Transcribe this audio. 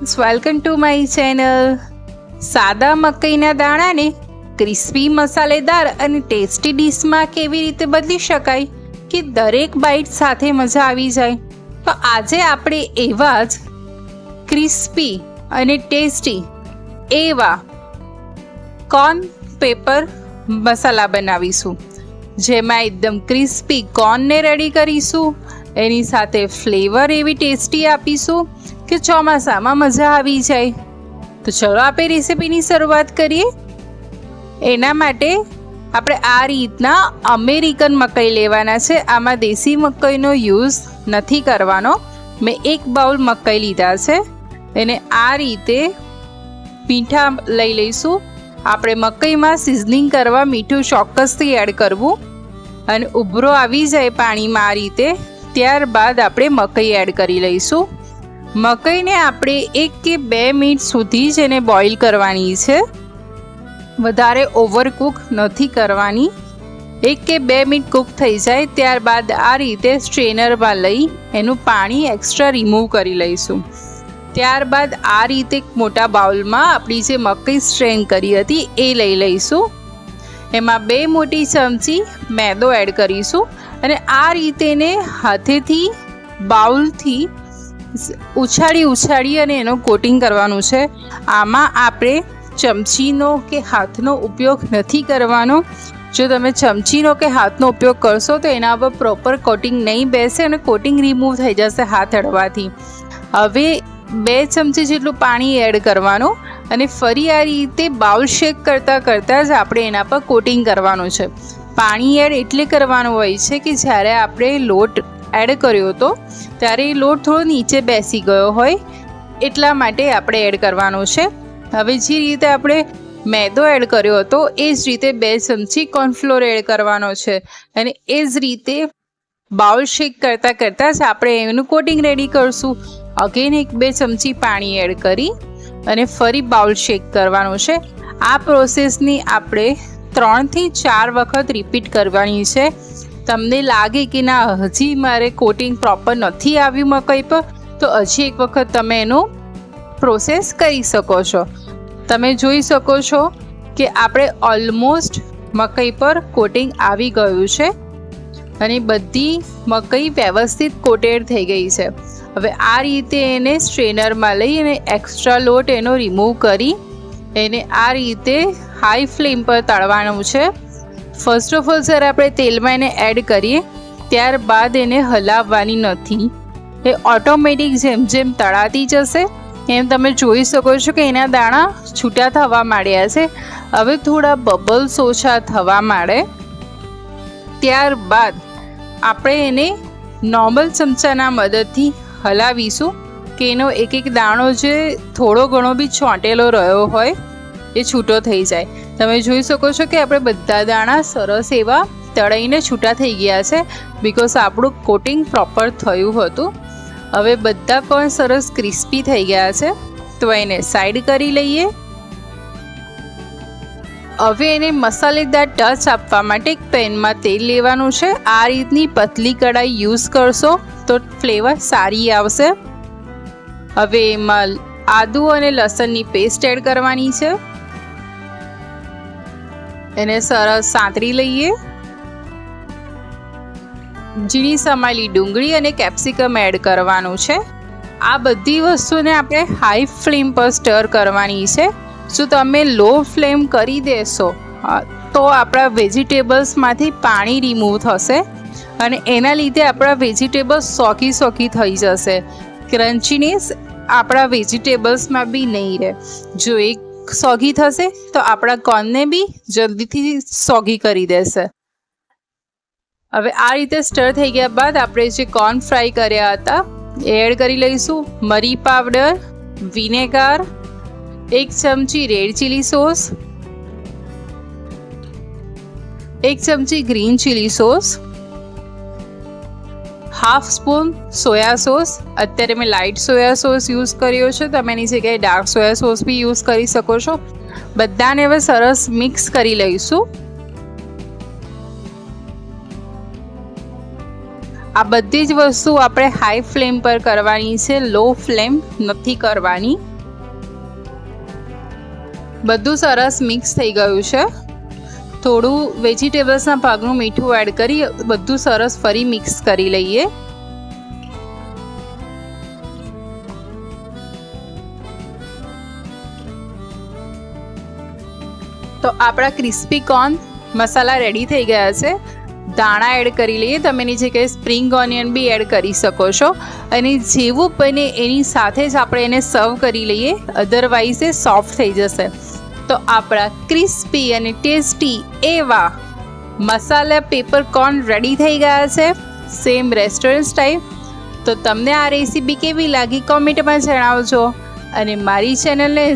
Friends, welcome to my channel. સાદા મકાઈના દાણાને crispy, મસાલેદાર અને ટેસ્ટી ડીશમાં કેવી રીતે બદલી શકાય કે દરેક બાઈટ સાથે મજા આવી જાય, તો આજે આપણે એવા જ ક્રિસ્પી અને ટેસ્ટી એવા કોર્ન પેપર મસાલા બનાવીશું, જેમાં એકદમ ક્રિસ્પી કોર્નને રેડી કરીશું. એની સાથે ફ્લેવર એવી ટેસ્ટી આપીશું કે ચોમાસામાં મજા આવી જાય. તો ચલો આપણે રેસીપીની શરૂઆત કરીએ. એના માટે આપણે આ રીતના અમેરિકન મકાઈ લેવાના છે. આમાં દેશી મકાઈનો યુઝ નથી કરવાનો. મેં 1 બાઉલ મકાઈ લીધા છે. એને આ રીતે મીઠા લઈ લઈશું. આપણે મકાઈમાં સિઝનિંગ કરવા મીઠું ચોક્કસથી એડ કરવું, અને ઉભરો આવી જાય પાણીમાં આ રીતે, ત્યારબાદ આપણે મકાઈ એડ કરી લઈશું. મકાઈને આપણે 1 કે 2 મિનિટ સુધી જ એને બોઇલ કરવાની છે, વધારે ઓવરકુક નથી કરવાની. 1 કે 2 મિનિટ કૂક થઈ જાય ત્યારબાદ આ રીતે સ્ટ્રેનરમાં લઈ એનું પાણી એક્સ્ટ્રા રિમૂવ કરી લઈશું. ત્યારબાદ આ રીતે એક મોટા બાઉલમાં આપણી જે મકાઈ સ્ટ્રેન કરી હતી એ લઈ લઈશું. એમાં 2 મોટી ચમચી મેદો એડ કરીશું, અને આ રીતે એને હાથેથી બાઉલથી ઉછાળી અને એનો કોટિંગ કરવાનું છે. આમાં આપણે ચમચીનો કે હાથનો ઉપયોગ નથી કરવાનો. જો તમે ચમચીનો કે હાથનો ઉપયોગ કરશો તો એના પર પ્રોપર કોટિંગ નહીં બેસે અને કોટિંગ રિમૂવ થઈ જશે હાથ અડવાથી. હવે 2 ચમચી જેટલું પાણી એડ કરવાનું, અને ફરી આ રીતે બાઉલ શેક કરતાં જ આપણે એના પર કોટિંગ કરવાનું છે. પાણી એડ એટલે કરવાનું હોય છે કે જ્યારે આપણે લોટ એડ કર્યો હતો ત્યારે એ લોટ થોડો નીચે બેસી ગયો હોય, એટલા માટે આપણે એડ કરવાનો છે. હવે જે રીતે આપણે મેદો એડ કર્યો હતો એ જ રીતે 2 ચમચી કોર્નફ્લોર એડ કરવાનો છે, અને એ જ રીતે બાઉલ શેક કરતાં જ આપણે એનું કોટિંગ રેડી કરશું. અગેન 1-2 ચમચી પાણી એડ કરી અને ફરી બાઉલ શેક કરવાનું છે. આ પ્રોસેસની આપણે 3 થી 4 વખત રિપીટ કરવાની છે. તમને લાગે કે ના હજી મારે કોટિંગ પ્રોપર નથી આવ્યું મકાઈ પર, તો હજી એક વખત તમે એનું પ્રોસેસ કરી શકો છો. તમે જોઈ શકો છો કે આપણે ઓલમોસ્ટ મકાઈ પર કોટિંગ આવી ગયું છે, અને બધી મકાઈ વ્યવસ્થિત કોટેડ થઈ ગઈ છે. હવે આ રીતે એને સ્ટ્રેનરમાં લઈ અને એક્સ્ટ્રા લોટ એનો રિમૂવ કરી એને આ રીતે હાઈ ફ્લેમ પર તળવાનું છે. ફર્સ્ટ ઓફ ઓલ જ્યારે આપણે તેલમાં એને એડ કરીએ ત્યારબાદ એને હલાવવાની નથી. એ ઓટોમેટિક જેમ જેમ તળાતી જશે એમ તમે જોઈ શકો છો કે એના દાણા છૂટા થવા માંડ્યા છે. હવે થોડા બબલ્સ ઓછા થવા માંડે ત્યારબાદ આપણે એને નોર્મલ ચમચાના મદદથી હલાવીશું કે એનો એક દાણો જે થોડો ઘણો બી ચોંટેલો રહ્યો હોય એ છૂટો થઈ જાય. તમે જોઈ શકો છો કે આપણે બધા દાણા સરસ એવા તળાઈને છૂટા થઈ ગયા છે, બિકોઝ આપણું કોટિંગ પ્રોપર થયું હતું. હવે બધા કોર્ન સરસ ક્રિસ્પી થઈ ગયા છે, તો એને સાઈડ કરી લઈએ. હવે એને મસાલેદાર ટચ આપવા માટે એક પેનમાં તેલ લેવાનું છે. આ રીતની પતલી કઢાઈ યુઝ કરશો તો ફ્લેવર સારી આવશે. હવે એમાં આદુ અને લસણની પેસ્ટ એડ કરવાની છે. એને સરસ સાંતળી લઈએ. ઝીણી સમારેલી ડુંગળી અને કેપ્સિકમ એડ કરવાનું છે. આ બધી વસ્તુને આપણે હાઈ ફ્લેમ પર સ્ટર કરવાની છે. જો તમે લો ફ્લેમ કરી દેશો તો આપણા વેજીટેબલ્સમાંથી પાણી રિમૂવ થશે, અને એના લીધે આપણા વેજીટેબલ્સ સોગી થઈ જશે. ક્રન્ચીનેસ આપણા વેજીટેબલ્સમાં બી નહીં રહે. જો એક સોગી થશે તો આપણા કોર્નને બી જલ્દીથી સોગી કરી દેશે. હવે આ રીતે સ્ટર થઈ ગયા બાદ આપણે જે કોર્ન ફ્રાય કર્યા હતા એ એડ કરી લઈશું. મરી પાવડર, વિનેગર, 1 ચમચી રેડ ચીલી સોસ, 1 ચમચી green chilli sauce, 1/2 spoon soya sauce. અત્યારે મેં લાઇટ સોયા સોસ યુઝ કર્યો છે, તમે એની જગ્યાએ ડાર્ક સોયા સોસ બી યુઝ કરી શકો છો. બધાને હવે સરસ મિક્સ કરી લઈશું. આ બધી જ વસ્તુ આપણે હાઈ ફ્લેમ પર કરવાની છે, લો ફ્લેમ નથી કરવાની. બધું સરસ મિક્સ થઈ ગયું છે. થોડું વેજીટેબલ્સના ભાગનું મીઠું એડ કરી બધું સરસ ફરી મિક્સ કરી લઈએ. તો આપણા ક્રિસ્પી કોર્ન મસાલા રેડી થઈ ગયા છે. દાણા એડ કરી લઈએ. તમે એની જગ્યાએ સ્પ્રિંગ ઓનિયન બી એડ કરી શકો છો. અને જેવું બને એની સાથે જ આપણે એને સર્વ કરી લઈએ, અધરવાઇઝ એ સોફ્ટ થઈ જશે. તો આપણા ક્રિસ્પી અને ટેસ્ટી એવા મસાલા પેપર કોર્ન રેડી થઈ ગયા છે, સેમ રેસ્ટોરન્ટ સ્ટાઇલ. તો તમને આ રેસીપી કેવી લાગી કોમેન્ટમાં જણાવજો અને મારી ચેનલને